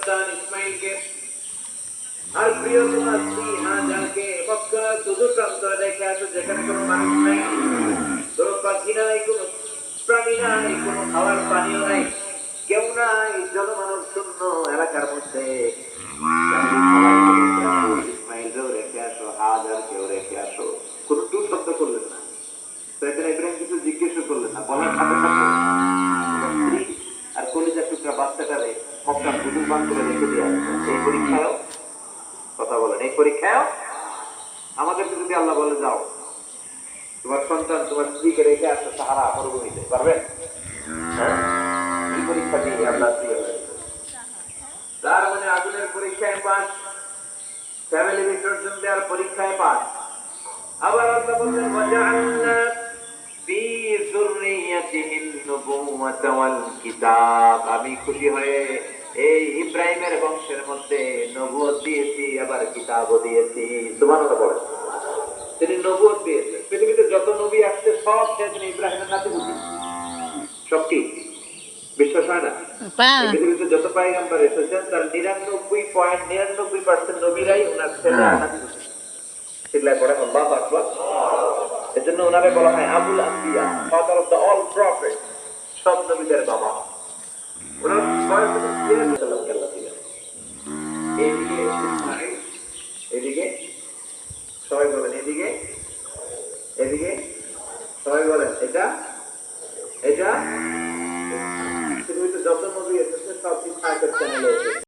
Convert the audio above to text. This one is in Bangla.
সন্তান ইসমাইলকে আর প্রিয়তমা স্ত্রী হাজারকে মক্কা সুদূর প্রান্তরে রেখে আসো, যেখানে কোনো মানুষ নাই, কোনো পাখি নাই, কোনো প্রাণী নাই, কোনো খাওয়ার পানিও নাই, কেউ নাই, জনমানব শূন্য এলাকার মধ্যে। ইসমাইলকেও রেখে আসো, হাজারকেও রেখে আসো। কোনো টুট শব্দ করলেন না, ইব্রাহিম কিছু জিজ্ঞেস করলেন না, বলার সাথে সাথে স্ত্রী আর কলিজার টুকরা বাচ্চাটারে মক্কা সুদূর প্রান্তরে রেখে দিয়ে আসো। এই পরীক্ষায়ও কথা বলেন, এই পরীক্ষায়ও আমাদেরকে যদি আল্লাহ বলে যাও তোমার সন্তান তোমার স্ত্রীকে রেখে আসো সাহারা মরুভূমিতে, পারবেন? এই পরীক্ষা দিয়ে আল্লাহ তার মানে আগুনের পরীক্ষায় পাস, ফ্যামিলি বিসর্জন দেওয়ার পরীক্ষায় পাস। আবার আল্লাহ বললেন ওয়াজআলনা ফি যুররিয়াতিহিন নুবুওয়াতা ওয়াল কিতাব, আমি খুশি হয়ে এই ইব্রাহিমের বংশের মধ্যে নবুয়ত দিয়েছি, আবার কিতাবও দিয়েছি। সুবহানাল্লাহ বলেন। তিনি নবুয়ত দিয়েছেন। পৃথিবীতে যত নবী আসছে সব তিনি ইব্রাহিমের নাতিপুতি। সব কি বিশ্বাস হয় না? পৃথিবীতে যত পয়গম্বর এসেছেন তার 99.99% নবীরাই ওনার ছেলে আর নাতিপুতি। চিল্লায় পড়ে আল্লাহু আকবার। এজন্য ওনারে বলা হয় আবুল আম্বিয়া, সব